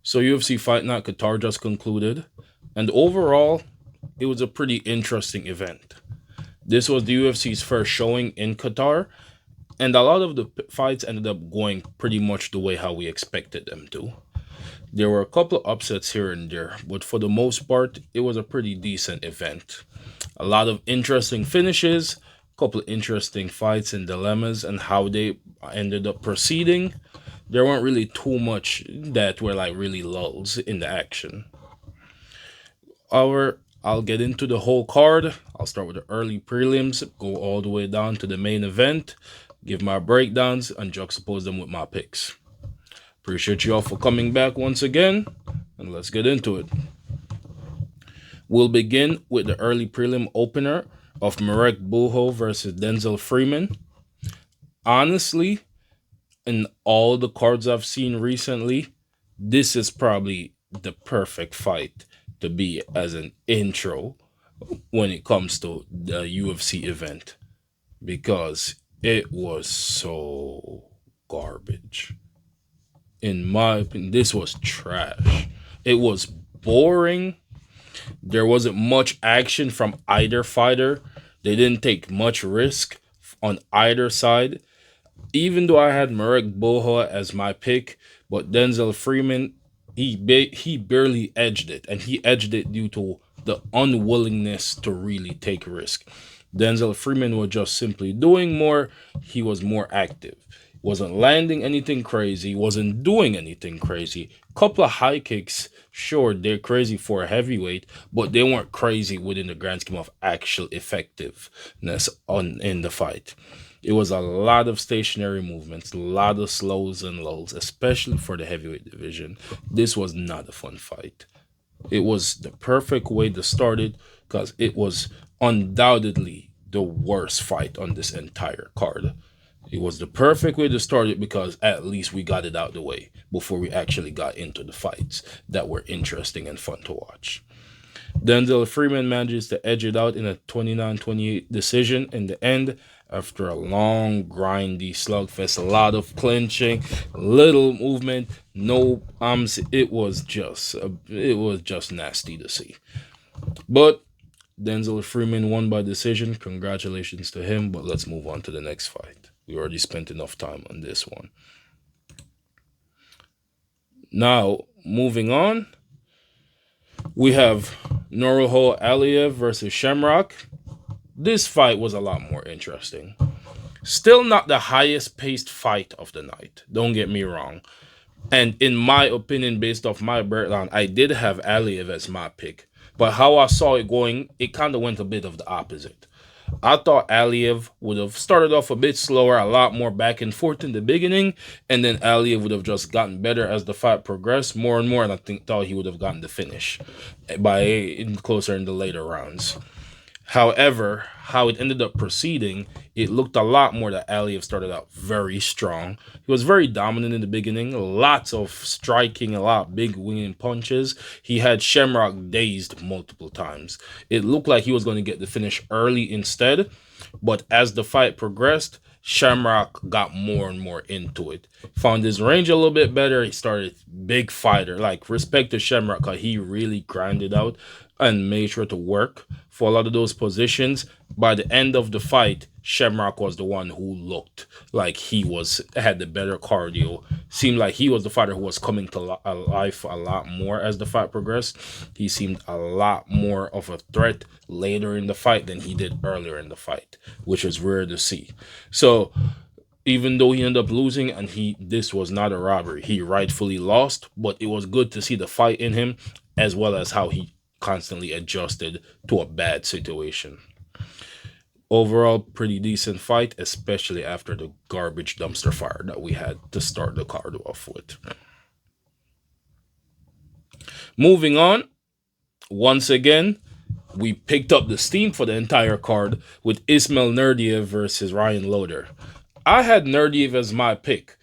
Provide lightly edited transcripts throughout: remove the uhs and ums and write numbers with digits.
So UFC Fight Night Qatar just concluded, and overall, it was a pretty interesting event. This was the UFC's first showing in Qatar, and a lot of the fights ended up going pretty much the way how we expected them to. There were a couple of upsets here and there, but for the most part, it was a pretty decent event. A lot of interesting finishes, a couple of interesting fights and dilemmas, and how they ended up proceeding. There weren't really too much that were like really lulls in the action. I'll get into the whole card. I'll start with the early prelims, go all the way down to the main event, give my breakdowns, and juxtapose them with my picks. Appreciate you all for coming back once again, and let's get into it. We'll begin with the early prelim opener of Marek Buho versus Denzel Freeman. Honestly, in all the cards I've seen recently, this is probably the perfect fight to be as an intro when it comes to the UFC event because it was so garbage. In my opinion, this was trash. It was boring. There wasn't much action from either fighter. They didn't take much risk on either side. Even though I had Marek Boha as my pick, but Denzel Freeman, he barely edged it, and he edged it due to the unwillingness to really take risk. Denzel Freeman was just simply doing more. He was more active. Wasn't landing anything crazy. Wasn't doing anything crazy. Couple of high kicks, sure, they're crazy for a heavyweight, but they weren't crazy within the grand scheme of actual effectiveness in the fight. It was a lot of stationary movements, a lot of slows and lulls, especially for the heavyweight division. This was not a fun fight. It was the perfect way to start it because it was undoubtedly the worst fight on this entire card. It was the perfect way to start it because at least we got it out the way before we actually got into the fights that were interesting and fun to watch. Denzel Freeman manages to edge it out in a 29-28 decision in the end after a long, grindy slugfest, a lot of clinching, little movement, no arms. It was just nasty to see. But Denzel Freeman won by decision. Congratulations to him. But let's move on to the next fight. We already spent enough time on this one. Now, moving on, we have Nurullo Aliyev versus Shamrock. This fight was a lot more interesting. Still not the highest paced fight of the night. Don't get me wrong. And in my opinion, based off my breakdown, I did have Aliyev as my pick. But how I saw it going, it kind of went a bit of the opposite. I thought Aliyev would have started off a bit slower, a lot more back and forth in the beginning, and then Aliyev would have just gotten better as the fight progressed more and more, and thought he would have gotten the finish closer in the later rounds. However, how it ended up proceeding, it looked a lot more that Aliyev started out very strong. He was very dominant in the beginning, lots of striking, a lot of big winging punches. He had Shamrock dazed multiple times. It looked like he was going to get the finish early instead, but as the fight progressed, Shamrock got more and more into it. Found his range a little bit better. He started big fighter. Like, respect to Shamrock because he really grinded out and made sure to work for a lot of those positions. By the end of the fight, Shamrock was the one who looked like he had the better cardio. Seemed like he was the fighter who was coming to life a lot more as the fight progressed. He seemed a lot more of a threat later in the fight than he did earlier in the fight, which is rare to see. So even though he ended up losing, and this was not a robbery, he rightfully lost, but it was good to see the fight in him, as well as how he constantly adjusted to a bad situation. Overall, pretty decent fight, especially after the garbage dumpster fire that we had to start the card off with. Moving on, once again, we picked up the steam for the entire card with Ismail Nurdiev versus Ryan Loder. I had Nurdiev as my pick,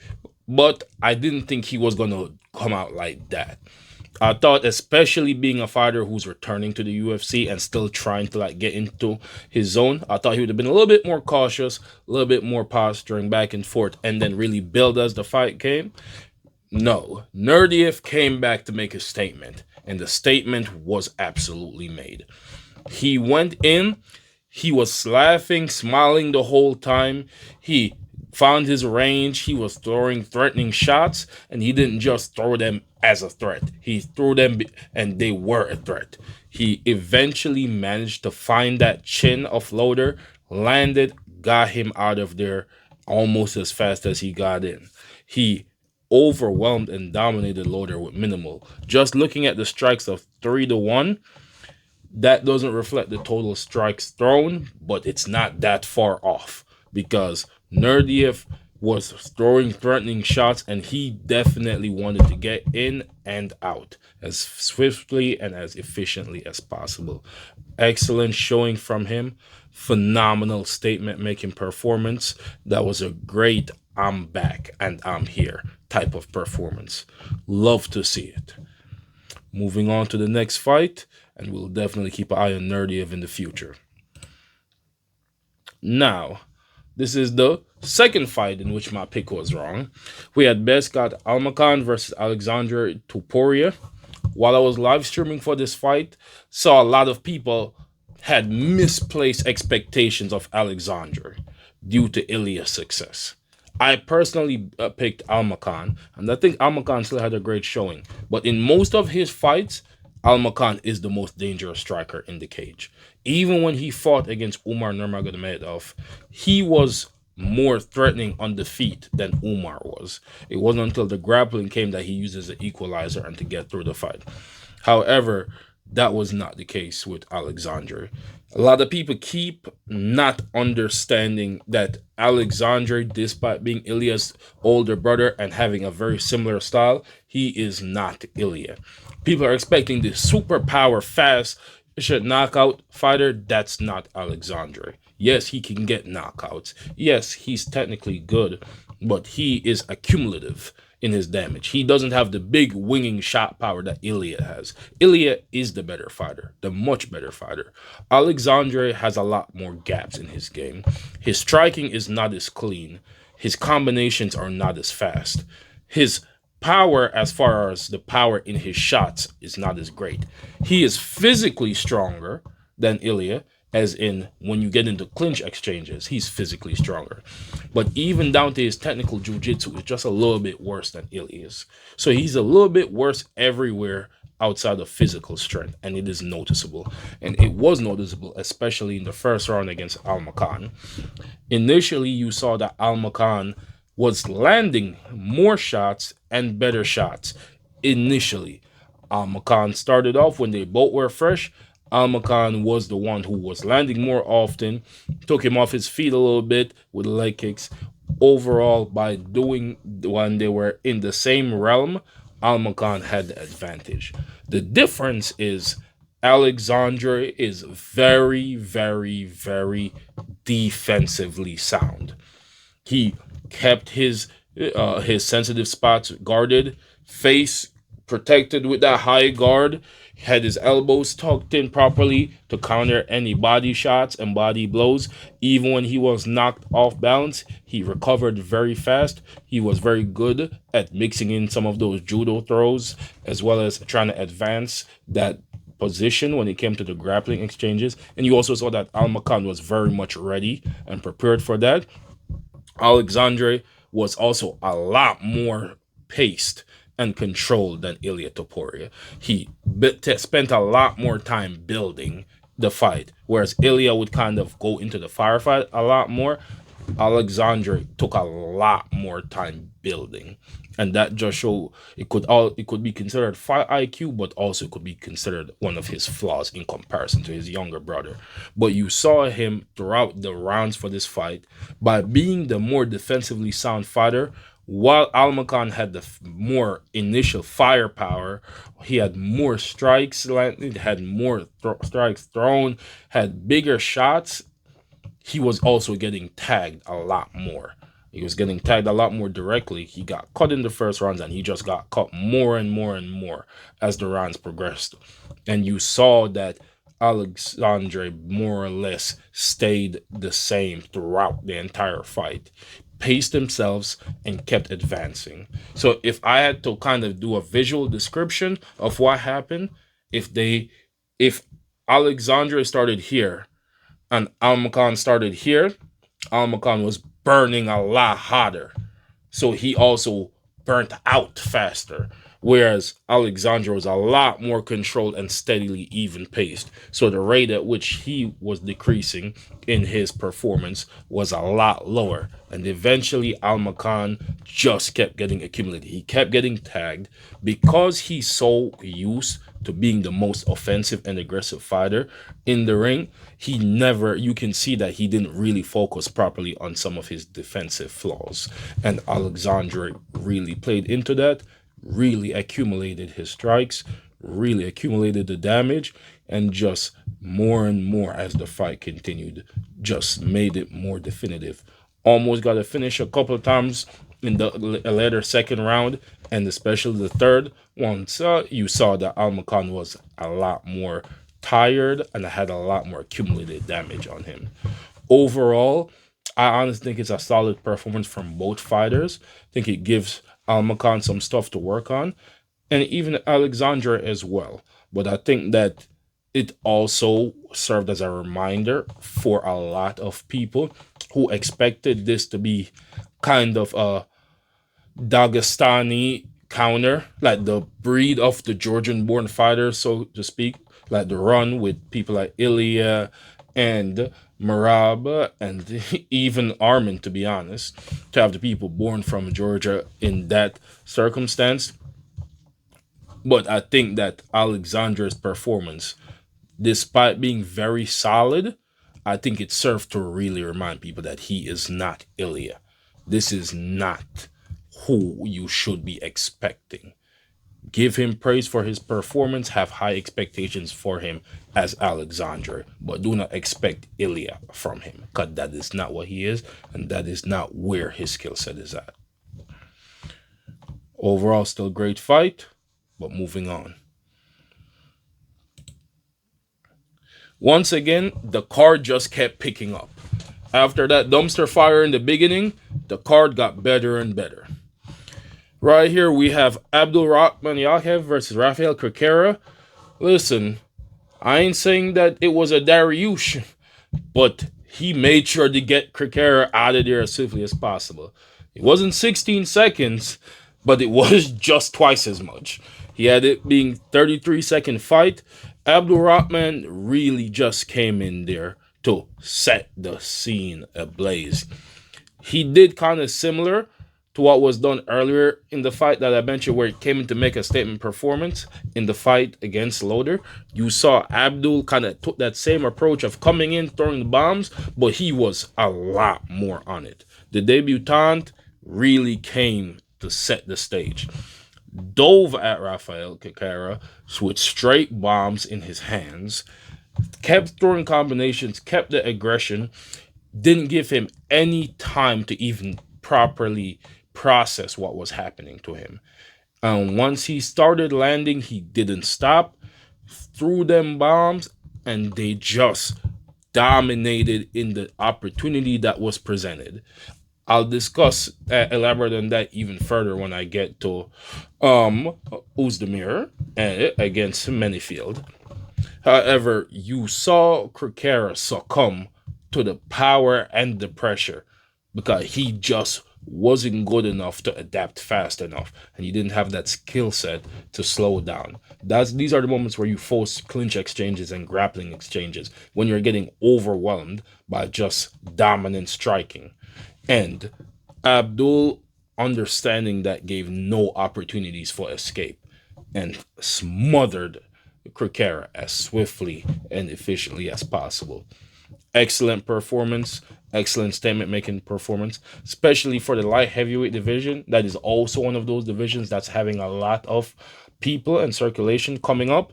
but I didn't think he was going to come out like that. I thought, especially being a fighter who's returning to the UFC and still trying to get into his zone, I thought he would have been a little bit more cautious, a little bit more posturing back and forth, and then really build as the fight came. No, Nurdiev came back to make a statement, and the statement was absolutely made. He went in, he was laughing, smiling the whole time. He found his range, he was throwing threatening shots, and he didn't just throw them as a threat. He threw them and they were a threat. He eventually managed to find that chin offloader, landed, got him out of there almost as fast as he got in. He overwhelmed and dominated Loader with minimal. Just looking at the strikes of 3-1, that doesn't reflect the total strikes thrown, but it's not that far off because Nurdiev was throwing threatening shots and he definitely wanted to get in and out as swiftly and as efficiently as possible. Excellent showing from him. Phenomenal statement making performance. That was a great I'm back and I'm here type of performance. Love to see it. Moving on to the next fight, and we'll definitely keep an eye on Nurdiev in the future. Now, this is the second fight in which my pick was wrong. We had Beskat Almakhan versus Alexandre Topuria. While I was live streaming for this fight, saw a lot of people had misplaced expectations of Alexandre due to Ilya's success. I personally picked Almakhan, and I think Almakhan still had a great showing. But in most of his fights, Almakhan is the most dangerous striker in the cage. Even when he fought against Umar Nurmagomedov, he was more threatening on the feet than Umar was. It wasn't until the grappling came that he uses the equalizer and to get through the fight. However, that was not the case with Alexandre. A lot of people keep not understanding that Alexandre, despite being Ilya's older brother and having a very similar style, he is not Ilya. People are expecting this superpower, fast, knockout fighter. That's not Alexandre. Yes, he can get knockouts. Yes, he's technically good, but he is accumulative in his damage. He doesn't have the big winging shot power that Ilya has. Ilya is the better fighter, the much better fighter. Alexandre has a lot more gaps in his game. His striking is not as clean. His combinations are not as fast. His power, as far as the power in his shots, is not as great. He is physically stronger than Ilya, as in when you get into clinch exchanges, he's physically stronger. But even down to his technical jiu-jitsu is just a little bit worse than Ilya's. So he's a little bit worse everywhere outside of physical strength, and it is noticeable. And it was noticeable, especially in the first round against Almakhan. Initially, you saw that Almakhan was landing more shots and better shots initially. Almakhan started off when they both were fresh. Almakhan was the one who was landing more often, took him off his feet a little bit with leg kicks. Overall, by doing when they were in the same realm, Almakhan had the advantage. The difference is Alexandre is very, very, very defensively sound. He kept his sensitive spots guarded, face protected with that high guard, had his elbows tucked in properly to counter any body shots and body blows. Even when he was knocked off balance, he recovered very fast. He was very good at mixing in some of those judo throws, as well as trying to advance that position when it came to the grappling exchanges. And you also saw that Almakhan was very much ready and prepared for that. Alexandre was also a lot more paced and controlled than Ilia Topuria. He spent a lot more time building the fight, whereas Ilia would kind of go into the firefight a lot more. Alexandre took a lot more time building, and that just show it could be considered fight IQ, but also could be considered one of his flaws in comparison to his younger brother. But you saw him throughout the rounds for this fight by being the more defensively sound fighter. While Almakhan had the more initial firepower, he had more strikes landed, had more strikes thrown, had bigger shots. He was also getting tagged a lot more. He was getting tagged a lot more directly. He got cut in the first rounds, and he just got cut more and more and more as the rounds progressed. And you saw that Alexandre more or less stayed the same throughout the entire fight. paced themselves and kept advancing. So if I had to kind of do a visual description of what happened, if Alexandre started here and Almacan started here, Almacan was burning a lot hotter. So he also burnt out faster. Whereas Alexandra was a lot more controlled and steadily even paced. So the rate at which he was decreasing in his performance was a lot lower. And eventually Almacan just kept getting accumulated. He kept getting tagged because he's so used to being the most offensive and aggressive fighter in the ring. You can see that he didn't really focus properly on some of his defensive flaws. And Alexandre really played into that, really accumulated his strikes, really accumulated the damage, and just more and more as the fight continued, just made it more definitive. Almost got a finish a couple of times in the later second round, and especially the third. Once you saw that Almacan was a lot more tired and had a lot more accumulated damage on him. Overall, I honestly think it's a solid performance from both fighters. I think it gives Almacan some stuff to work on, and even Alexandra as well. But I think that it also served as a reminder for a lot of people who expected this to be kind of a Dagestani counter, like the breed of the Georgian-born fighters, so to speak, like the run with people like Ilya and Marab and even Armin, to be honest, to have the people born from Georgia in that circumstance. But I think that Alexandra's performance, despite being very solid, I think it served to really remind people that he is not Ilya. This is not who you should be expecting. Give him praise for his performance, have high expectations for him as Alexandre, but do not expect Ilya from him, because that is not what he is, and that is not where his skill set is at. Overall, still great fight, but moving on. Once again, the card just kept picking up. After that dumpster fire in the beginning, the card got better and better. Right here, we have Abdul Rahman Yakev versus Rafael Cricera. Listen, I ain't saying that it was a Dariush, but he made sure to get Cricera out of there as swiftly as possible. It wasn't 16 seconds, but it was just twice as much. He had it being 33-second fight. Abdul Rahman really just came in there to set the scene ablaze. He did kind of similar to what was done earlier in the fight that I mentioned, where he came in to make a statement performance in the fight against Loader. You saw Abdul kind of took that same approach of coming in, throwing the bombs, but he was a lot more on it. The debutant really came to set the stage. Dove at Rafael Cricera with straight bombs in his hands, kept throwing combinations, kept the aggression, didn't give him any time to even properly process what was happening to him. And once he started landing, he didn't stop, threw them bombs, and they just dominated in the opportunity that was presented. I'll discuss, elaborate on that even further when I get to Uzdemir against Manyfield. However, you saw Cricera succumb to the power and the pressure because he just wasn't good enough to adapt fast enough, and he didn't have that skill set to slow down. These are the moments where you force clinch exchanges and grappling exchanges, when you're getting overwhelmed by just dominant striking. And Abdul, understanding that, gave no opportunities for escape and smothered Cricera as swiftly and efficiently as possible. Excellent performance, excellent statement making performance, especially for the light heavyweight division. That is also one of those divisions that's having a lot of people and circulation coming up.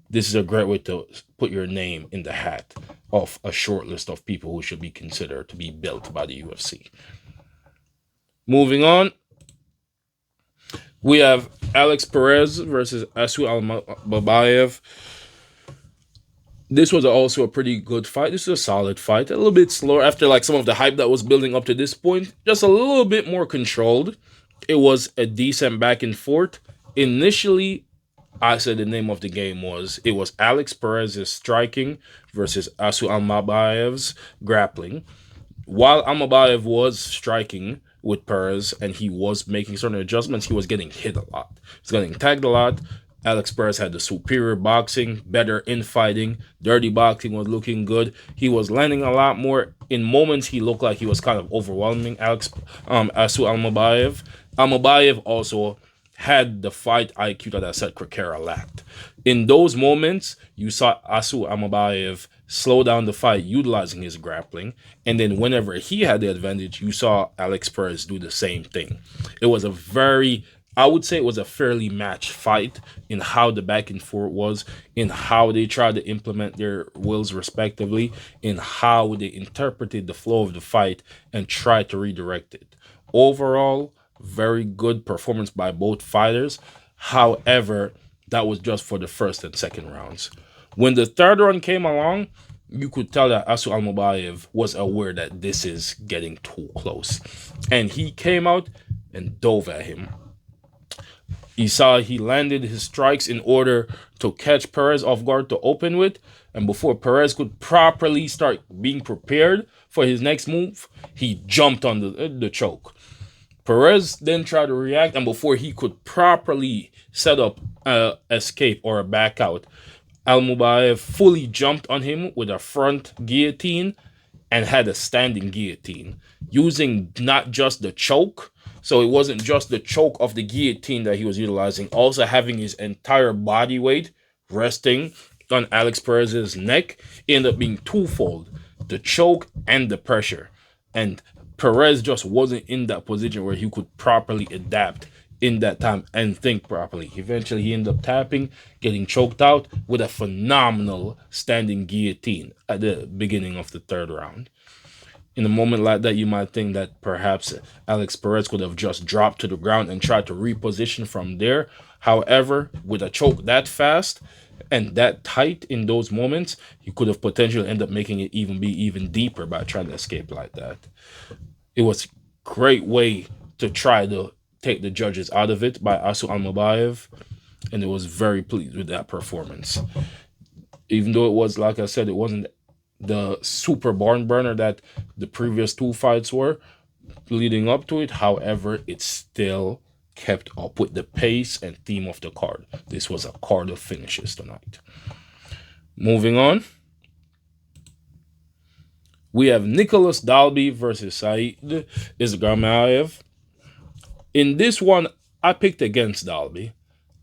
This is a great way to put your name in the hat of a short list of people who should be considered to be built by the UFC. Moving on, we have Alex Perez versus Asu Albabayev. This was also a pretty good fight. This is a solid fight. A little bit slower after like some of the hype that was building up to this point. Just a little bit more controlled. It was a decent back and forth. Initially, I said the name of the game was it was Alex Perez's striking versus Asu Almabayev's grappling. While Almabayev was striking with Perez and he was making certain adjustments, he was getting hit a lot. He was getting tagged a lot. Alex Perez had the superior boxing, better infighting, dirty boxing was looking good. He was landing a lot more. In moments, he looked like he was kind of overwhelming Asu Almabayev. Almabayev also had the fight IQ that I said Krikera lacked. In those moments, you saw Asu Almabayev slow down the fight utilizing his grappling, and then whenever he had the advantage, you saw Alex Perez do the same thing. It was a very, I would say it was a fairly matched fight in how the back and forth was, in how they tried to implement their wills respectively, in how they interpreted the flow of the fight and tried to redirect it. Overall, very good performance by both fighters. However, that was just for the first and second rounds. When the third round came along, you could tell that Asu Almabayev was aware that this is getting too close. And he came out and dove at him. You saw he landed his strikes in order to catch Perez off guard to open with. And before Perez could properly start being prepared for his next move, he jumped on the choke. Perez then tried to react, and before he could properly set up a escape or a back out, Almabayev fully jumped on him with a front guillotine and had a standing guillotine, using not just the choke. So it wasn't just the choke of the guillotine that he was utilizing, also having his entire body weight resting on Alex Perez's neck. It ended up being twofold, the choke and the pressure. And Perez just wasn't in that position where he could properly adapt in that time and think properly. Eventually, he ended up tapping, getting choked out with a phenomenal standing guillotine at the beginning of the third round. In a moment like that, you might think that perhaps Alex Perez could have just dropped to the ground and tried to reposition from there. However, with a choke that fast and that tight in those moments, he could have potentially ended up making it even deeper by trying to escape like that. It was a great way to try to take the judges out of it by Asu Almabayev, and it was very pleased with that performance. Even though it was, like I said, it wasn't the super barn burner that the previous two fights were leading up to it. However, it still kept up with the pace and theme of the card. This was a card of finishes tonight. Moving on, we have Nicholas Dalby versus Said Isgamaev. In this one, I picked against Dalby,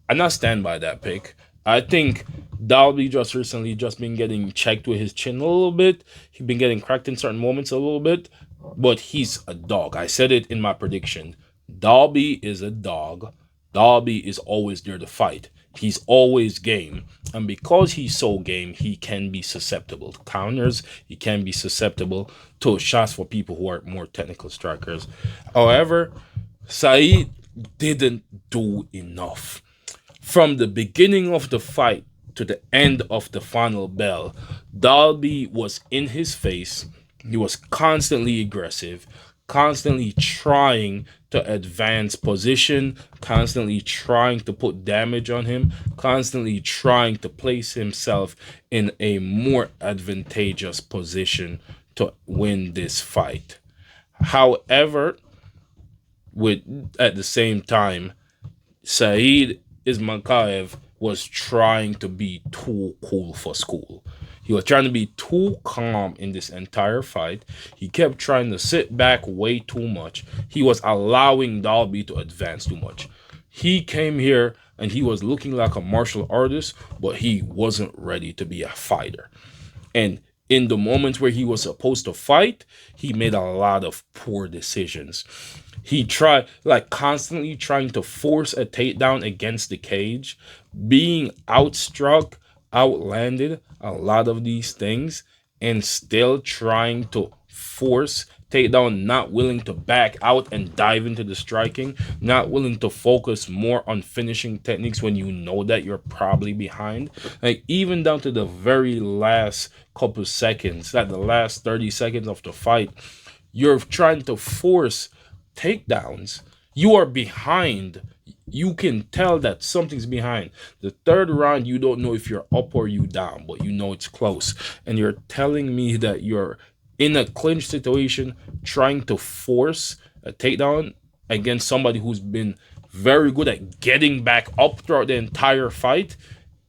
and I stand by that pick. I think Dalby just recently just been getting checked with his chin a little bit. He's been getting cracked in certain moments a little bit, but he's a dog. I said it in my prediction. Dalby is a dog. Dalby is always there to fight. He's always game. And because he's so game, he can be susceptible to counters. He can be susceptible to shots for people who are more technical strikers. However, Said didn't do enough. From the beginning of the fight to the end of the final bell, Dalby was in his face. He was constantly aggressive, constantly trying to advance position, constantly trying to put damage on him, constantly trying to place himself in a more advantageous position to win this fight. However, at the same time, Said Ismakaev was trying to be too cool for school. He was trying to be too calm in this entire fight. He kept trying to sit back way too much. He was allowing Dalby to advance too much. He came here and he was looking like a martial artist, but he wasn't ready to be a fighter. And in the moments where he was supposed to fight, he made a lot of poor decisions. He tried, like, constantly trying to force a takedown against the cage, being outstruck, outlanded, a lot of these things, and still trying to force takedown, not willing to back out and dive into the striking, not willing to focus more on finishing techniques when you know that you're probably behind. Like even down to the very last couple seconds, like the last 30 seconds of the fight, you're trying to force takedowns. You are behind. You can tell that something's behind. The third round, you don't know if you're up or you down, but you know it's close. And you're telling me that you're in a clinch situation trying to force a takedown against somebody who's been very good at getting back up throughout the entire fight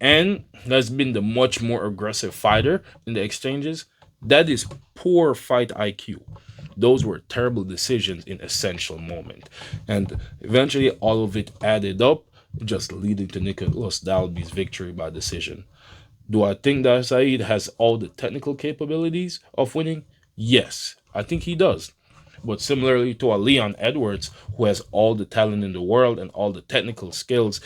and has been the much more aggressive fighter in the exchanges. That is poor fight IQ. Those were terrible decisions in essential moment. And eventually all of it added up, just leading to Nicholas Dalby's victory by decision. Do I think that Saeed has all the technical capabilities of winning? Yes, I think he does. But similarly to a Leon Edwards, who has all the talent in the world and all the technical skills,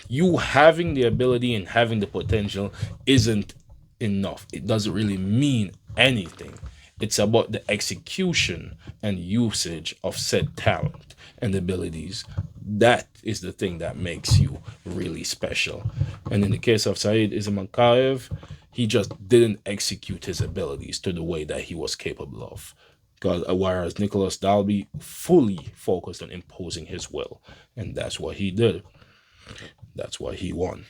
you having the ability and having the potential isn't enough. It doesn't really mean anything. It's about the execution and usage of said talent and abilities. That is the thing that makes you really special. And in the case of Said Ismakayev, he just didn't execute his abilities to the way that he was capable of. Whereas Nicholas Dalby fully focused on imposing his will. And that's what he did. That's why he won.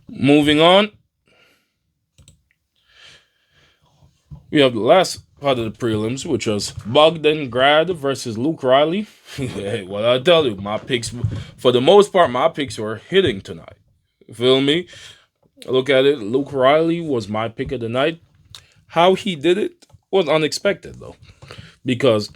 Moving on, we have the last part of the prelims, which was Bogdan Grad versus Luke Riley. Well, I tell you, my picks, for the most part, my picks were hitting tonight. Feel me? Look at it. Luke Riley was my pick of the night. How he did it was unexpected, though, because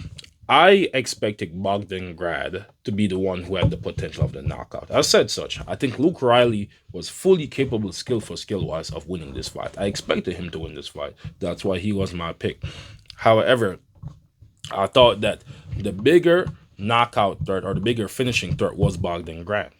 I expected Bogdan Grad to be the one who had the potential of the knockout. I said such. I think Luke Riley was fully capable, skill-wise, of winning this fight. I expected him to win this fight. That's why he was my pick. However, I thought that the bigger knockout threat or the bigger finishing threat was Bogdan Grad.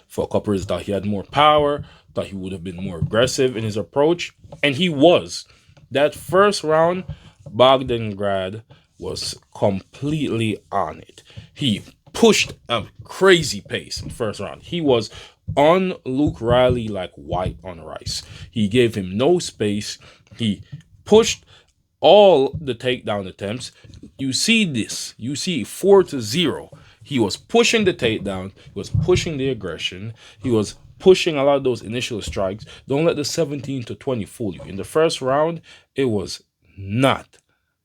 For a couple reasons, thought he had more power, thought he would have been more aggressive in his approach, and he was. That first round, Bogdan Grad was completely on it. He pushed a crazy pace in the first round. He was on Luke Riley like white on rice. He gave him no space. He pushed all the takedown attempts. You see this. You see 4-0. He was pushing the takedown. He was pushing the aggression. He was pushing a lot of those initial strikes. Don't let the 17-20 fool you. In the first round, it was not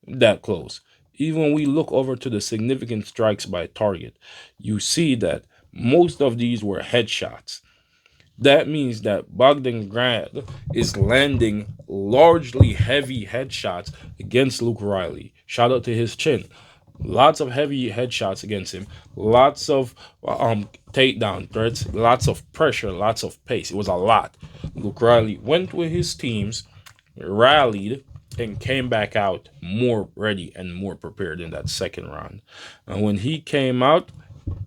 that close. Even when we look over to the significant strikes by target, you see that most of these were headshots. That means that Bogdan Grad is landing largely heavy headshots against Luke Riley. Shout out to his chin. Lots of heavy headshots against him. Lots of takedown threats. Lots of pressure. Lots of pace. It was a lot. Luke Riley went with his teams, rallied, and came back out more ready and more prepared in that second round. And when he came out,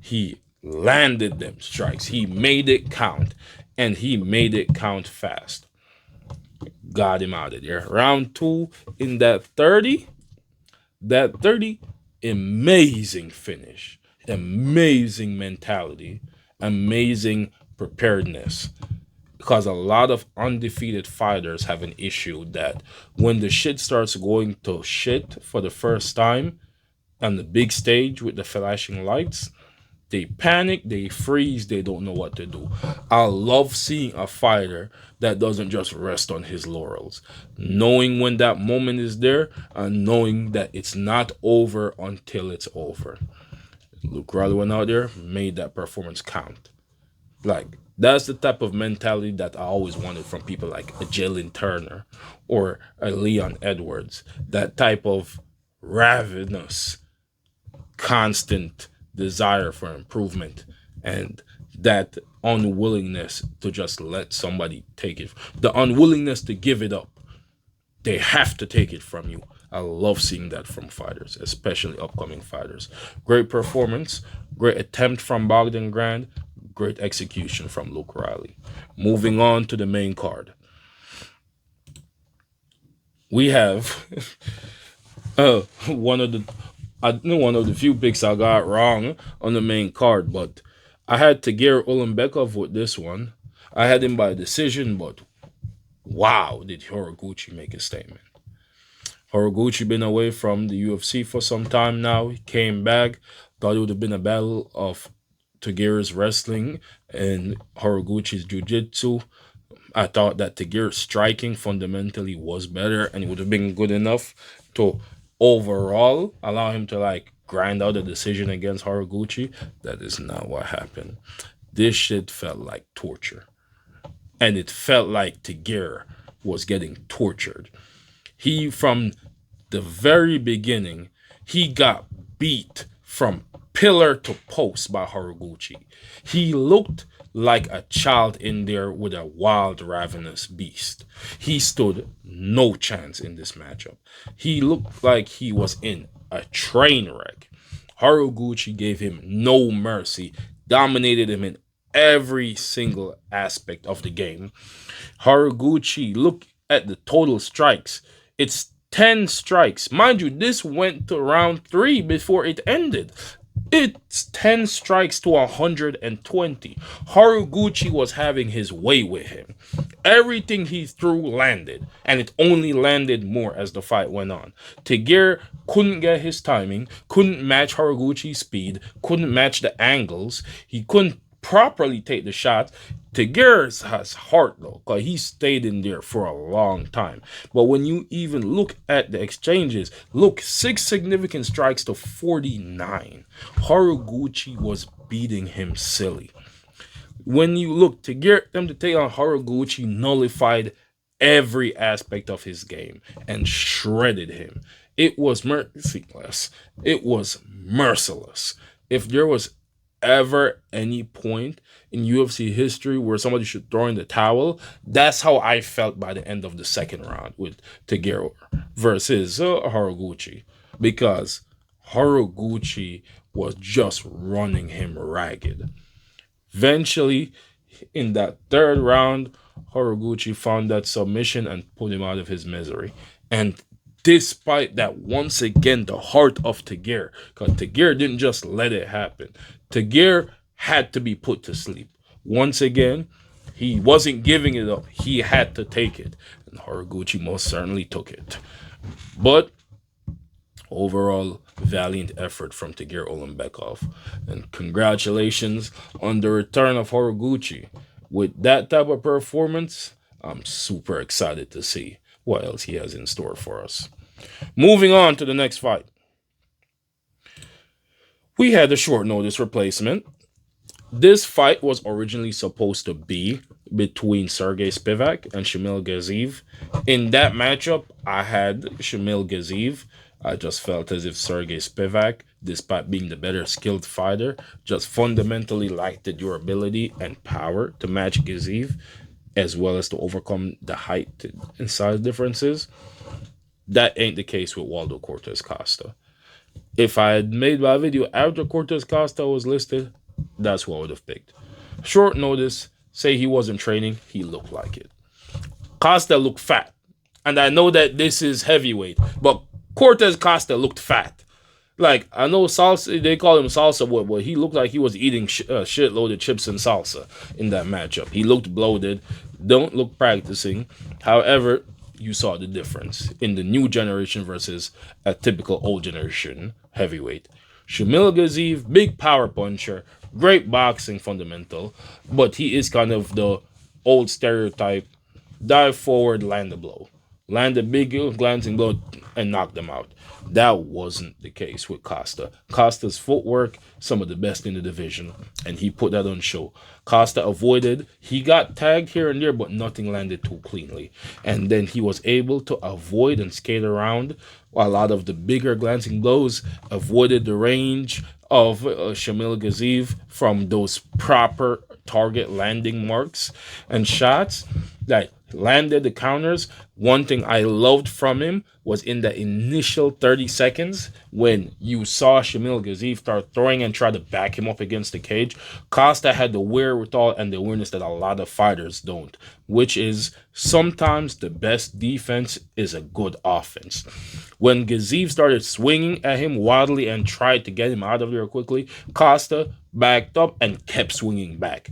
he landed them strikes. He made it count, and he made it count fast. Got him out of there. Round two in that 30, amazing finish, amazing mentality, amazing preparedness. Because a lot of undefeated fighters have an issue that when the shit starts going to shit for the first time on the big stage with the flashing lights, they panic, they freeze, they don't know what to do. I love seeing a fighter that doesn't just rest on his laurels. Knowing when that moment is there and knowing that it's not over until it's over. Luke Riley went out there, made that performance count. Like, that's the type of mentality that I always wanted from people like a Jalen Turner or a Leon Edwards. That type of ravenous, constant desire for improvement and that unwillingness to just let somebody take it. The unwillingness to give it up. They have to take it from you. I love seeing that from fighters, especially upcoming fighters. Great performance, great attempt from Bogdan Grad, great execution from Luke Riley. Moving on to the main card. We have One of the I know one of the few picks I got wrong on the main card, but I had Tagir Ulanbekov with this one. I had him by decision, but wow, did Horiguchi make a statement. Horiguchi been away from the UFC for some time now. He came back. Thought it would have been a battle of Tagir's wrestling and Horiguchi's jiu-jitsu. I thought that Tagir's striking fundamentally was better and it would have been good enough to overall allow him to like grind out a decision against Horiguchi. That is not what happened. This shit felt like torture. And it felt like Tagir was getting tortured. He, from the very beginning, he got beat from pillar to post by Horiguchi. He looked like a child in there with a wild, ravenous beast. He stood no chance in this matchup. He looked like he was in a train wreck. Horiguchi gave him no mercy, dominated him in every single aspect of the game. Horiguchi, look at the total strikes. It's 10 strikes. Mind you, this went to round 3 before it ended. It's 10 strikes to 120. Horiguchi was having his way with him. Everything he threw landed, and it only landed more as the fight went on. Tagir couldn't get his timing, couldn't match Horiguchi's speed, couldn't match the angles. He couldn't properly take the shots. Tagir has heart though, because he stayed in there for a long time. But when you even look at the exchanges, look, 6 significant strikes to 49. Horiguchi was beating him silly. When you look to get them to take on Horiguchi, nullified every aspect of his game and shredded him. It was merciless. It was merciless. If there was ever any point in UFC history where somebody should throw in the towel, that's how I felt by the end of the second round with Tagir versus Horiguchi, because Horiguchi was just running him ragged. Eventually, in that third round, Horiguchi found that submission and put him out of his misery. And despite that, once again, the heart of Tagir, because Tagir didn't just let it happen. Tagir had to be put to sleep. Once again, he wasn't giving it up. He had to take it. And Horiguchi most certainly took it. But overall, valiant effort from Tagir Ulanbekov. And congratulations on the return of Horiguchi. With that type of performance, I'm super excited to see what else he has in store for us. Moving on to the next fight. We had a short notice replacement. This fight was originally supposed to be between Sergey Spivak and Shamil Gaziev. In that matchup, I had Shamil Gaziev. I just felt as if Sergey Spivak, despite being the better skilled fighter, just fundamentally lacked the durability and power to match Gaziev, as well as to overcome the height and size differences. That ain't the case with Waldo Cortez Costa. If I had made my video after Cortez Costa was listed, that's what I would have picked. Short notice, say he wasn't training, he looked like it. Costa looked fat. And I know that this is heavyweight, but Cortez Costa looked fat. Like, I know salsa, they call him salsa boy, but he looked like he was eating shitload of chips and salsa in that matchup. He looked bloated, don't look practicing. However, you saw the difference in the new generation versus a typical old generation heavyweight. Shamil Gaziev, big power puncher, great boxing fundamental, but he is kind of the old stereotype, dive forward, land a blow. Land a big glancing blow and knock them out. That wasn't the case with Costa. Costa's footwork, some of the best in the division, and he put that on show. Costa avoided. He got tagged here and there, but nothing landed too cleanly. And then he was able to avoid and skate around. A lot of the bigger glancing blows avoided the range of Shamil Gaziev from those proper target landing marks and shots. that landed the counters. One thing I loved from him was in the initial 30 seconds when you saw Shamil Gazif start throwing and try to back him up against the cage. Costa had the wherewithal and the awareness that a lot of fighters don't, which is sometimes the best defense is a good offense. When Gazif started swinging at him wildly and tried to get him out of there quickly, Costa backed up and kept swinging back.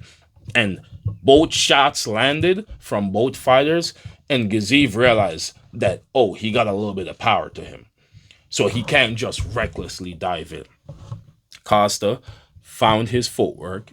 And both shots landed from both fighters, and Gazif realized that, oh, he got a little bit of power to him. So he can't just recklessly dive in. Costa found his footwork,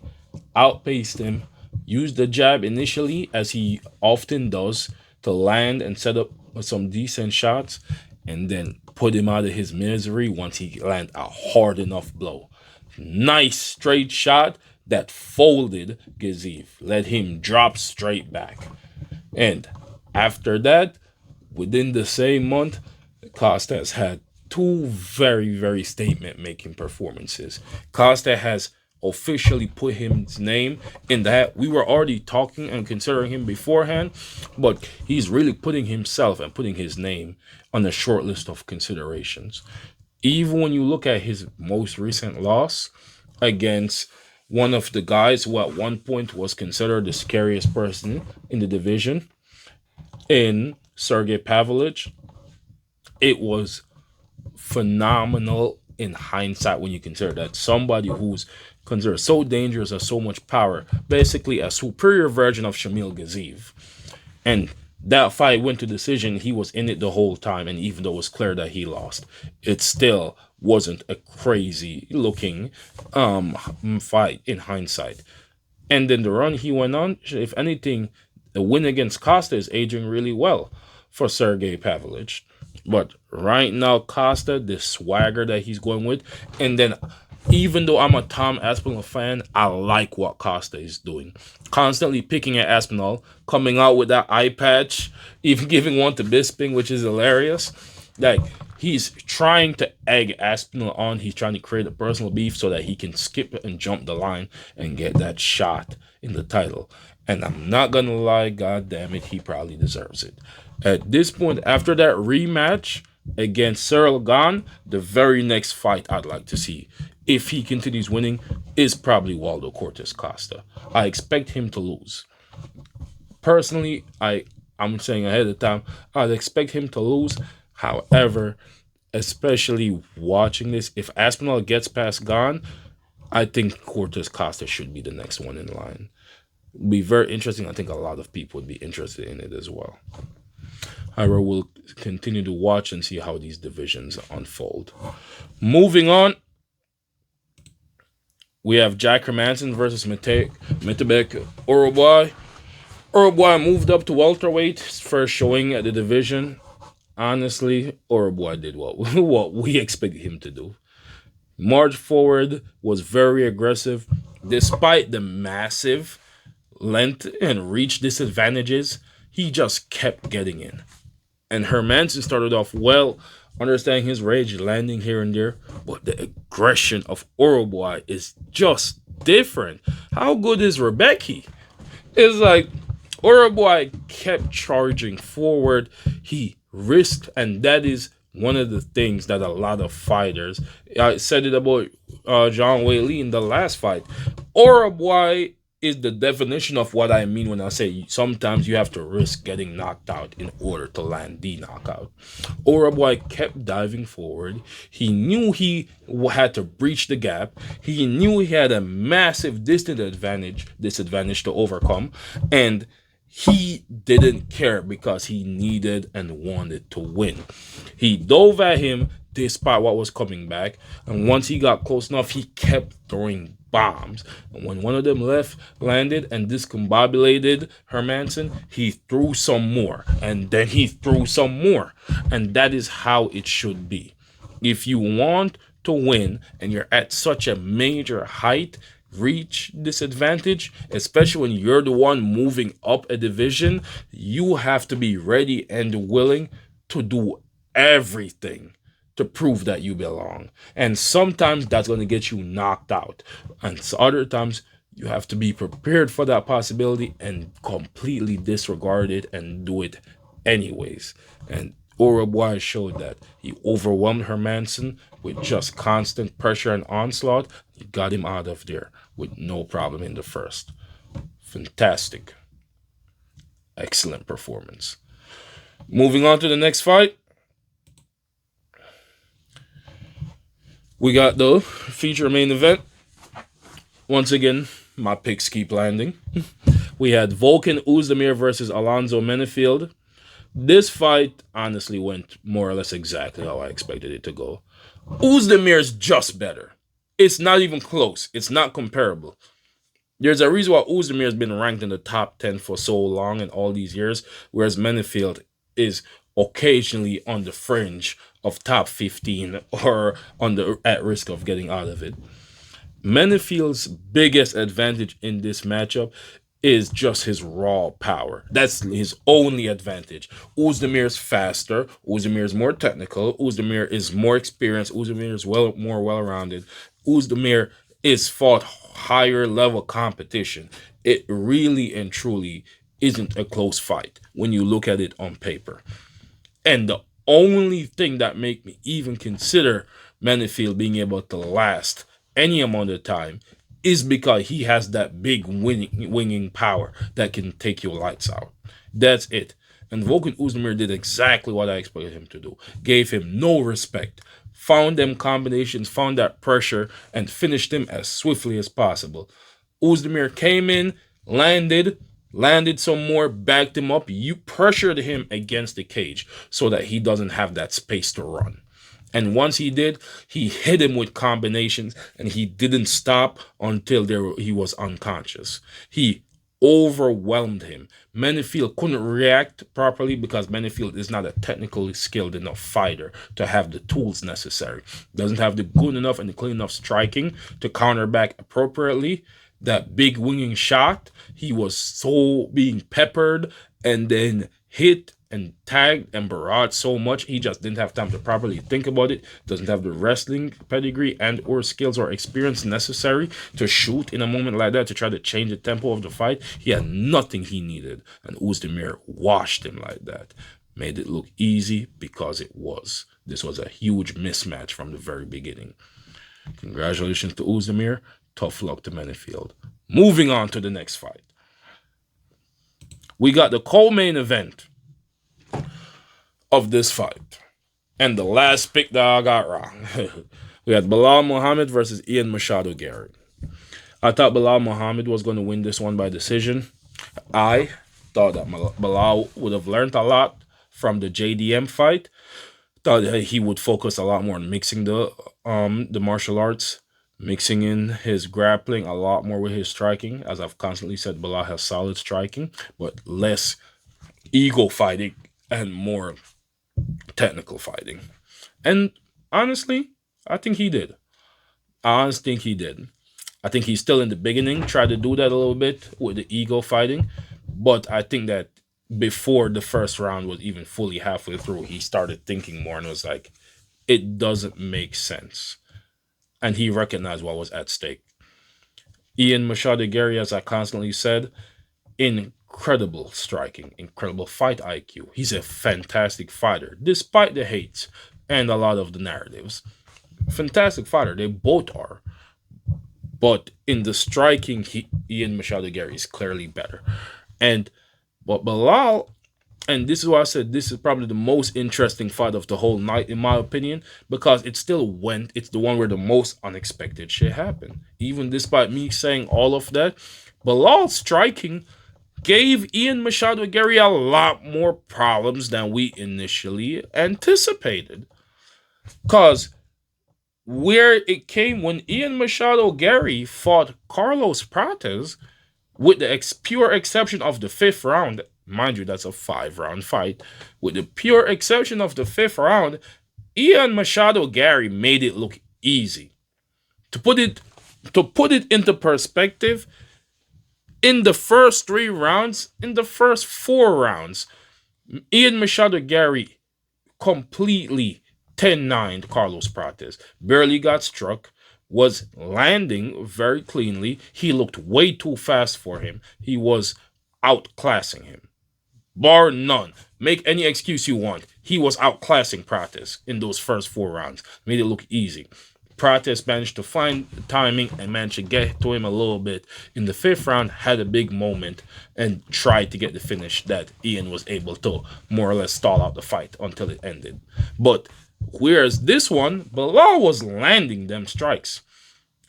outpaced him, used the jab initially, as he often does, to land and set up some decent shots, and then put him out of his misery once he landed a hard enough blow. Nice straight shot that folded Gazif, let him drop straight back. And after that, within the same month, Costa has had two very, very statement-making performances. Costa has officially put his name in that. We were already talking and considering him beforehand, but he's really putting himself and putting his name on the short list of considerations. Even when you look at his most recent loss against one of the guys who at one point was considered the scariest person in the division, in Sergey Pavlovich, it was phenomenal in hindsight when you consider that somebody who's considered so dangerous, has so much power, basically a superior version of Shamil Gazif. And that fight went to decision. He was in it the whole time, and even though it was clear that he lost, it still wasn't a crazy looking fight in hindsight. And then the run he went on, if anything, the win against Costa is aging really well for Sergey Pavlovich. But right now, Costa, the swagger that he's going with, and then even though I'm a Tom Aspinall fan, I like what Costa is doing. Constantly picking at Aspinall, coming out with that eye patch, even giving one to Bisping, which is hilarious. Like, he's trying to egg Aspinall on. He's trying to create a personal beef so that he can skip and jump the line and get that shot in the title. And I'm not going to lie, god damn it, he probably deserves it. At this point, after that rematch against Cyril Gane, the very next fight I'd like to see, if he continues winning, is probably Waldo Cortes Costa. I expect him to lose. Personally, I'm saying ahead of time, I'd expect him to lose. However, especially watching this, if Aspinall gets past Gane, I think Cortes Costa should be the next one in line. It'd be very interesting. I think a lot of people would be interested in it as well. However, we'll continue to watch and see how these divisions unfold. Moving on, we have Jack Hermansson versus Metabek Uruguay. Uruguay moved up to welterweight, his first showing at the division. Honestly, Uruguay did what we expected him to do. March forward, was very aggressive. Despite the massive length and reach disadvantages, he just kept getting in. And Hermansson started off well, understanding his rage, landing here and there. But the aggression of Uruguay is just different. How good is Rebecki? It's like Uruguay kept charging forward. He risked, and that is one of the things that a lot of fighters, I said it about John Whaley in the last fight. Uruguay is the definition of what I mean when I say sometimes you have to risk getting knocked out in order to land the knockout. Uruguay kept diving forward. He knew he had to breach the gap. He knew he had a massive disadvantage to overcome, and he didn't care because he needed and wanted to win. He dove at him despite what was coming back, and once he got close enough, he kept throwing bombs. And when one of them landed and discombobulated Hermansson, he threw some more, and then he threw some more. And that is how it should be. If you want to win and you're at such a major height, reach disadvantage, especially when you're the one moving up a division, you have to be ready and willing to do everything to prove that you belong. And sometimes that's going to get you knocked out. And other times You have to be prepared for that possibility and completely disregard it and do it anyways. And Uruguay showed that. He overwhelmed Hermanson with just constant pressure and onslaught. He got him out of there with no problem in the first. Fantastic. Excellent performance. Moving on to the next fight. We got the feature main event. Once again, my picks keep landing. We had Volkan Oezdemir versus Alonzo Menifield. This fight honestly went more or less exactly how I expected it to go. Oezdemir's just better. It's not even close. It's not comparable. There's a reason why Oezdemir has been ranked in the top 10 for so long and all these years, whereas Menifield is occasionally on the fringe of top 15 or at risk of getting out of it. Menifield's biggest advantage in this matchup is just his raw power. That's his only advantage. Oezdemir's faster. Oezdemir is more technical. Oezdemir is more experienced. Oezdemir is more well-rounded. Oezdemir is fought higher level competition. It really and truly isn't a close fight when you look at it on paper. And the only thing that make me even consider Menifield being able to last any amount of time is because he has that big winging power that can take your lights out. That's it. And Volkan Oezdemir did exactly what I expected him to do. Gave him no respect. Found them combinations, found that pressure, and finished him as swiftly as possible. Oezdemir came in, landed some more, backed him up. You pressured him against the cage so that he doesn't have that space to run. And once he did, he hit him with combinations, and he didn't stop until he was unconscious. He overwhelmed him. Menifield couldn't react properly because Menifield is not a technically skilled enough fighter to have the tools necessary. Doesn't have the good enough and the clean enough striking to counter back appropriately. That big winging shot, he was so being peppered and then hit and tagged and barraged so much, he just didn't have time to properly think about it. Doesn't have the wrestling pedigree and or skills or experience necessary to shoot in a moment like that to try to change the tempo of the fight. He had nothing he needed, and Oezdemir washed him like that. Made it look easy because it was. This was a huge mismatch from the very beginning. Congratulations to Oezdemir. Tough luck to Menifield. Moving on to the next fight. We got the co-main event of this fight. And the last pick that I got wrong. We had Belal Muhammad versus Ian Machado Gary. I thought Belal Muhammad was going to win this one by decision. I thought that Belal would have learned a lot from the JDM fight. Thought that he would focus a lot more on mixing the martial arts, mixing in his grappling a lot more with his striking. As I've constantly said, Belal has solid striking, but less ego fighting and more technical fighting. And honestly, I think he did. I think he's still in the beginning, tried to do that a little bit with the ego fighting. But I think that before the first round was even fully halfway through, he started thinking more and was like, it doesn't make sense. And he recognized what was at stake. Ian Machado Gary, as I constantly said, incredible striking, incredible fight IQ. He's a fantastic fighter, despite the hates and a lot of the narratives. Fantastic fighter, they both are. But in the striking, Ian Machado Gary is clearly better. But Belal, and this is why I said this is probably the most interesting fight of the whole night, in my opinion, because it's the one where the most unexpected shit happened. Even despite me saying all of that, Belal's striking gave Ian Machado Gary a lot more problems than we initially anticipated. Because where it came when Ian Machado Gary fought Carlos Prates, with the pure exception of the 5th round, mind you, that's a 5-round fight. With the pure exception of the 5th round, Ian Machado Gary made it look easy. To put it into perspective, in the first 3 rounds, in the first 4 rounds, Ian Machado Gary completely 10-9'd Carlos Prates. Barely got struck, was landing very cleanly. He looked way too fast for him. He was outclassing him. Bar none. Make any excuse you want. He was outclassing Pratis in those first 4 rounds. Made it look easy. Pratis managed to find the timing and managed to get to him a little bit. In the 5th round, had a big moment and tried to get the finish that Ian was able to more or less stall out the fight until it ended. But whereas this one, Bilal was landing them strikes.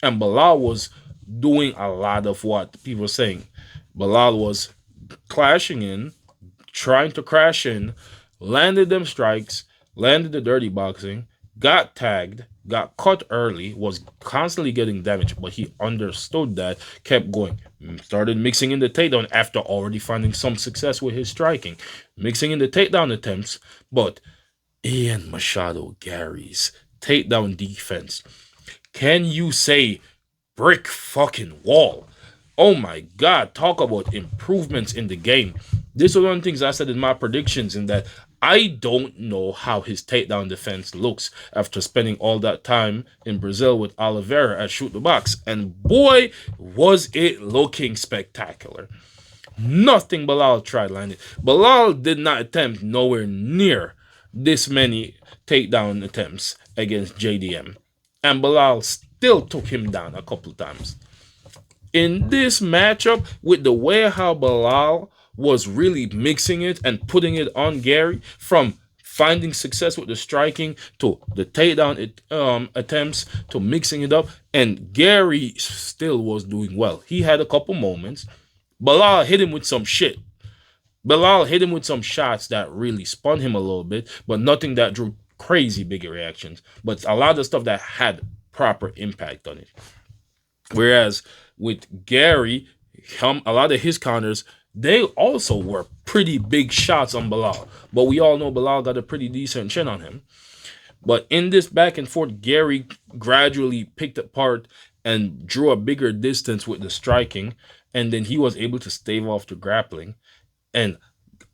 And Bilal was doing a lot of what people were saying. Bilal was clashing in, trying to crash in, landed them strikes, landed the dirty boxing, got tagged, got cut early, was constantly getting damaged, but he understood that, kept going, started mixing in the takedown after already finding some success with his striking, mixing in the takedown attempts, but Ian Machado Gary's takedown defense, can you say brick fucking wall? Oh my God, talk about improvements in the game. This was one of the things I said in my predictions, in that I don't know how his takedown defense looks after spending all that time in Brazil with Oliveira at Shoot the Box. And boy, was it looking spectacular. Nothing Bilal tried landing. Bilal did not attempt nowhere near this many takedown attempts against JDM. And Bilal still took him down a couple of times. In this matchup, with the way how Bilal was really mixing it and putting it on Gary, from finding success with the striking to the takedown attempts to mixing it up, and Gary still was doing well. He had a couple moments. Bilal hit him with some shit. Bilal hit him with some shots that really spun him a little bit, but nothing that drew crazy big reactions. But a lot of stuff that had proper impact on it. Whereas with Gary, a lot of his counters, they also were pretty big shots on Bilal. But we all know Bilal got a pretty decent chin on him. But in this back and forth, Gary gradually picked apart and drew a bigger distance with the striking. And then he was able to stave off the grappling. And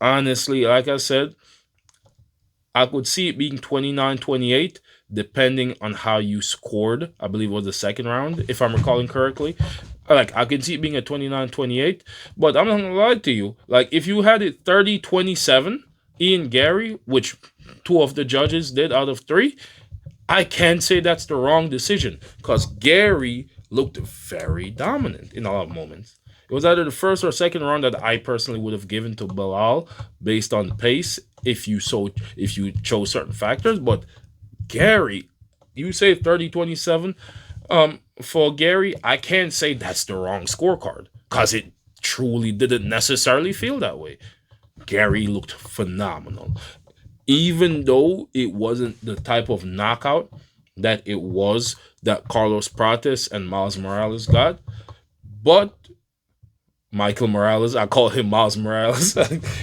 honestly, like I said, I could see it being 29-28, depending on how you scored. I believe it was the second round, if I'm recalling correctly. Like, I can see it being a 29-28, but I'm not gonna lie to you. Like, if you had it 30-27, Ian Gary, which 2 of the judges did out of 3, I can't say that's the wrong decision, because Gary looked very dominant in a lot of moments. It was either the first or second round that I personally would have given to Bilal based on pace, if you chose certain factors. But Gary, you say 30-27 for Gary, I can't say that's the wrong scorecard, because it truly didn't necessarily feel that way. Gary looked phenomenal. Even though it wasn't the type of knockout that it was that Carlos Prates and Miles Morales got, but Michael Morales, I call him Miles Morales.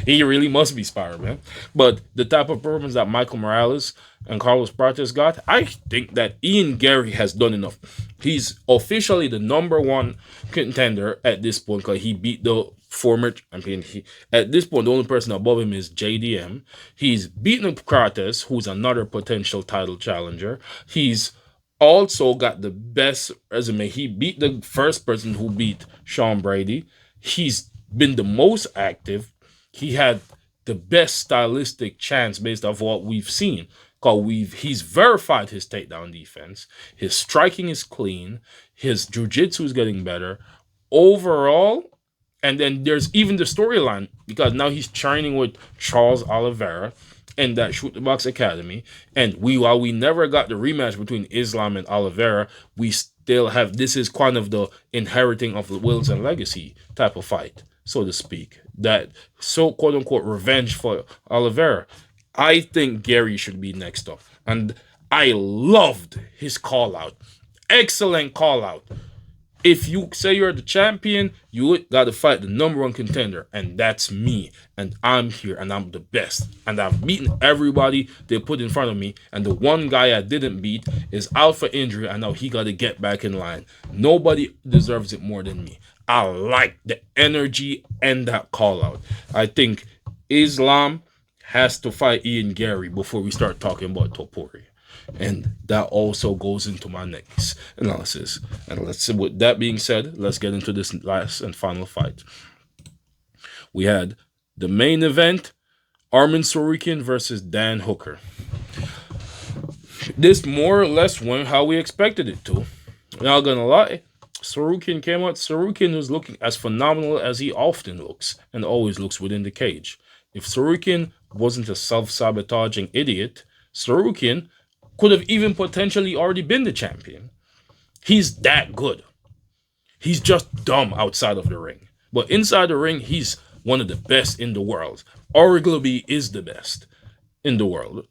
He really must be Spider-Man. But the type of performance that Michael Morales and Carlos Prates got, I think that Ian Gary has done enough. He's officially the #1 contender at this point, because he beat the former champion. At this point, the only person above him is JDM. He's beaten Prates, who's another potential title challenger. He's also got the best resume. He beat the first person who beat Sean Brady. He's been the most active. He had the best stylistic chance based off what we've seen. Because he's verified his takedown defense. His striking is clean. His jiu-jitsu is getting better. Overall, and then there's even the storyline, because now he's training with Charles Oliveira in that Shoot the Box Academy. And while we never got the rematch between Islam and Oliveira, we still have, this is kind of the inheriting of the Wills and Legacy type of fight, so to speak. That so quote unquote revenge for Oliveira. I think Gary should be next up. And I loved his call out. Excellent call out. If you say you're the champion, you got to fight the #1 contender, and that's me. And I'm here, and I'm the best. And I've beaten everybody they put in front of me, and the one guy I didn't beat is out for injury, and now he got to get back in line. Nobody deserves it more than me. I like the energy and that call out. I think Islam has to fight Ian Gary before we start talking about Topuria. And that also goes into my next analysis. And with that being said, let's get into this last and final fight. We had the main event, Armin Tsarukyan versus Dan Hooker. This more or less went how we expected it to. Not gonna lie, Tsarukyan came out. Tsarukyan was looking as phenomenal as he often looks and always looks within the cage. If Tsarukyan wasn't a self-sabotaging idiot, Tsarukyan could have even potentially already been the champion. He's that good. He's just dumb outside of the ring. But inside the ring, he's one of the best in the world. Arguably is the best in the world.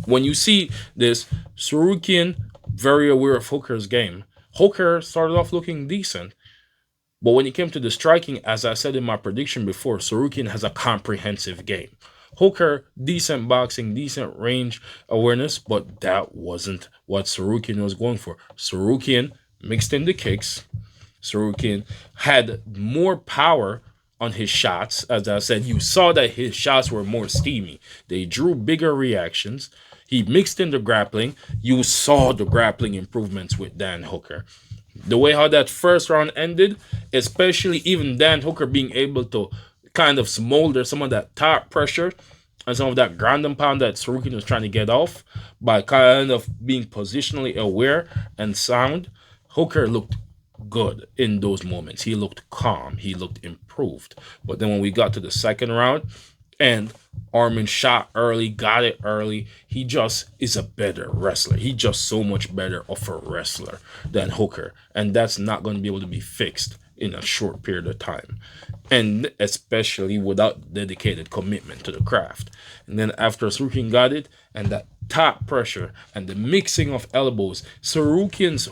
When you see this, Tsarukyan, very aware of Hooker's game. Hooker started off looking decent. But when it came to the striking, as I said in my prediction before, Tsarukyan has a comprehensive game. Hooker, decent boxing, decent range awareness, but that wasn't what Tsarukyan was going for. Tsarukyan mixed in the kicks. Tsarukyan had more power on his shots. As I said, you saw that his shots were more steamy. They drew bigger reactions. He mixed in the grappling. You saw the grappling improvements with Dan Hooker. The way how that first round ended, especially even Dan Hooker being able to kind of smolder some of that top pressure and some of that ground and pound that Tsarukyan was trying to get off by kind of being positionally aware and sound. Hooker looked good in those moments. He looked calm. He looked improved. But then when we got to the second round and Armin shot early, got it early, he just is a better wrestler. He's just so much better of a wrestler than Hooker. And that's not going to be able to be fixed in a short period of time. And especially without dedicated commitment to the craft. And then after Tsarukyan got it, and that top pressure and the mixing of elbows, Tsarukyan's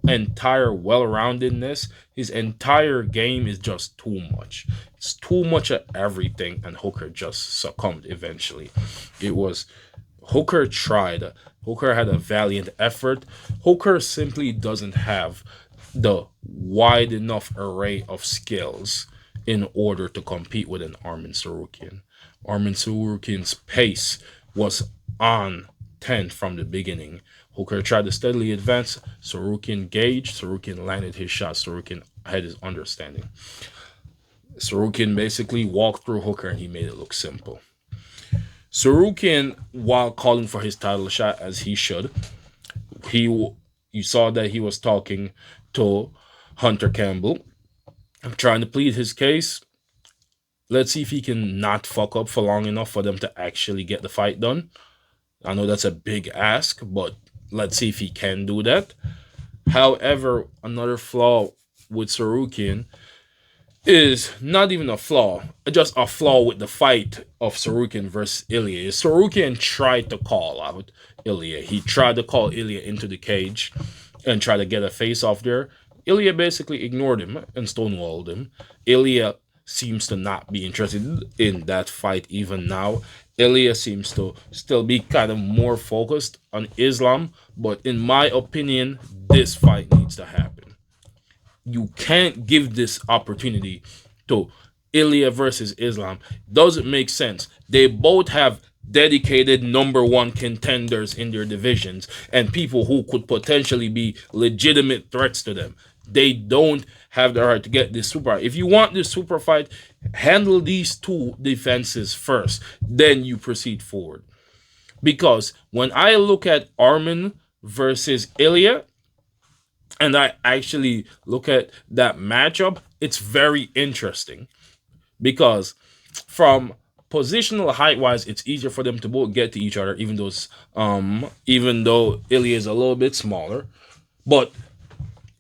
entire well-roundedness, his entire game is just too much. It's too much of everything, and Hooker just succumbed eventually. It was Hooker tried. Hooker had a valiant effort. Hooker simply doesn't have the wide enough array of skills in order to compete with an Armin Tsarukyan. Armin Tsarukyan's pace was on 10 from the beginning. Hooker tried to steadily advance. Tsarukyan gauged. Tsarukyan landed his shot. Tsarukyan had his understanding. Tsarukyan basically walked through Hooker and he made it look simple. Tsarukyan, while calling for his title shot as he should, you saw that he was talking to Hunter Campbell, trying to plead his case. Let's see if he can not fuck up for long enough for them to actually get the fight done. I know that's a big ask, but let's see if he can do that. However, another flaw with Tsarukyan is not even a flaw, just a flaw with the fight of Tsarukyan versus Ilya. Tsarukyan tried to call out Ilya. He tried to call Ilya into the cage and try to get a face off there. Ilya basically ignored him and stonewalled him. Ilya seems to not be interested in that fight even now. Ilya seems to still be kind of more focused on Islam, but in my opinion, this fight needs to happen. You can't give this opportunity to Ilya versus Islam. Doesn't make sense. They both have dedicated number one contenders in their divisions and people who could potentially be legitimate threats to them. They don't have the heart to get this super. If you want this super fight, handle these two defenses first, then you proceed forward. Because when I look at Armin versus Ilya, and I actually look at that matchup, it's very interesting. Because from positional height wise, it's easier for them to both get to each other, even though Ilya is a little bit smaller. But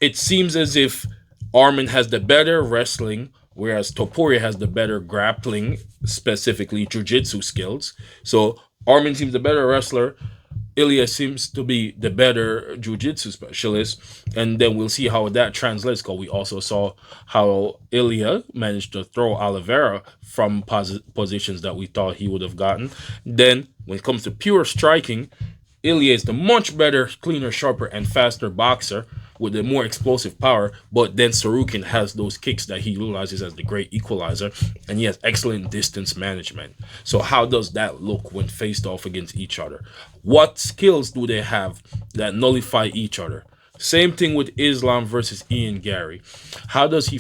it seems as if Armin has the better wrestling, whereas Topuria has the better grappling, specifically jiu-jitsu skills. So Armin seems the better wrestler. Ilya seems to be the better jiu-jitsu specialist. And then we'll see how that translates, because we also saw how Ilya managed to throw Oliveira from positions that we thought he would have gotten. Then when it comes to pure striking, Ilya is the much better, cleaner, sharper, and faster boxer, with the more explosive power, but then Sarukin has those kicks that he utilizes as the great equalizer, and he has excellent distance management. So how does that look when faced off against each other? What skills do they have that nullify each other? Same thing with Islam versus Ian Gary. How does he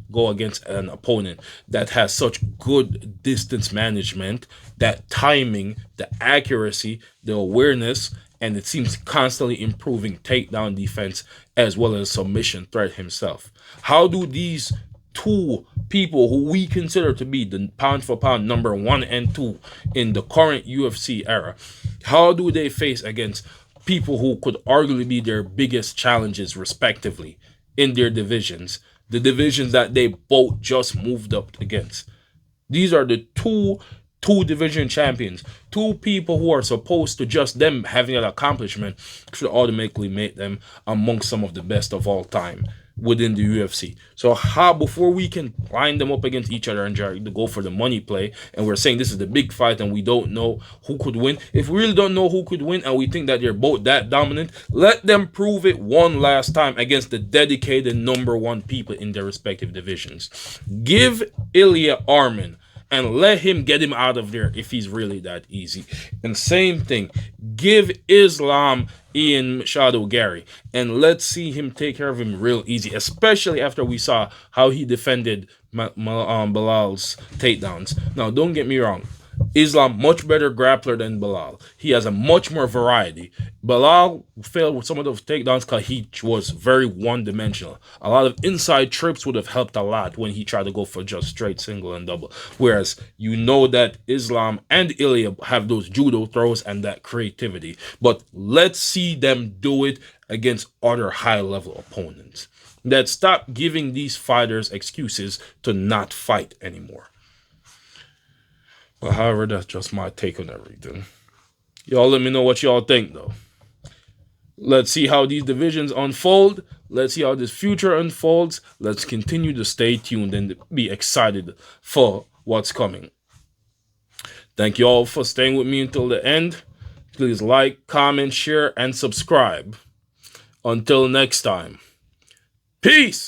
go against an opponent that has such good distance management, that timing, the accuracy, the awareness, and it seems constantly improving takedown defense as well as submission threat himself? How do these two people who we consider to be the pound for pound number 1 and 2 in the current UFC era, how do they face against people who could arguably be their biggest challenges respectively in their divisions, the divisions that they both just moved up against? These are the two division champions, two people who are supposed to, just them having an accomplishment should automatically make them amongst some of the best of all time within the UFC. So how, before we can line them up against each other and to go for the money play, and we're saying this is the big fight and we don't know who could win, if we really don't know who could win and we think that they're both that dominant, let them prove it one last time against the dedicated number 1 people in their respective divisions. Give Ilya Armin and let him get him out of there if he's really that easy. And same thing, give Islam Ian Shadow Gary and let's see him take care of him real easy, especially after we saw how he defended Bilal's takedowns. Now, don't get me wrong, Islam much better grappler than Bilal. He has a much more variety. Bilal failed with some of those takedowns because he was very one-dimensional. A lot of inside trips would have helped a lot when he tried to go for just straight single and double. Whereas you know that Islam and Ilya have those judo throws and that creativity. But let's see them do it against other high-level opponents. That stop giving these fighters excuses to not fight anymore. But however, that's just my take on everything. Y'all let me know what y'all think, though. Let's see how these divisions unfold. Let's see how this future unfolds. Let's continue to stay tuned and be excited for what's coming. Thank you all for staying with me until the end. Please like, comment, share, and subscribe. Until next time. Peace!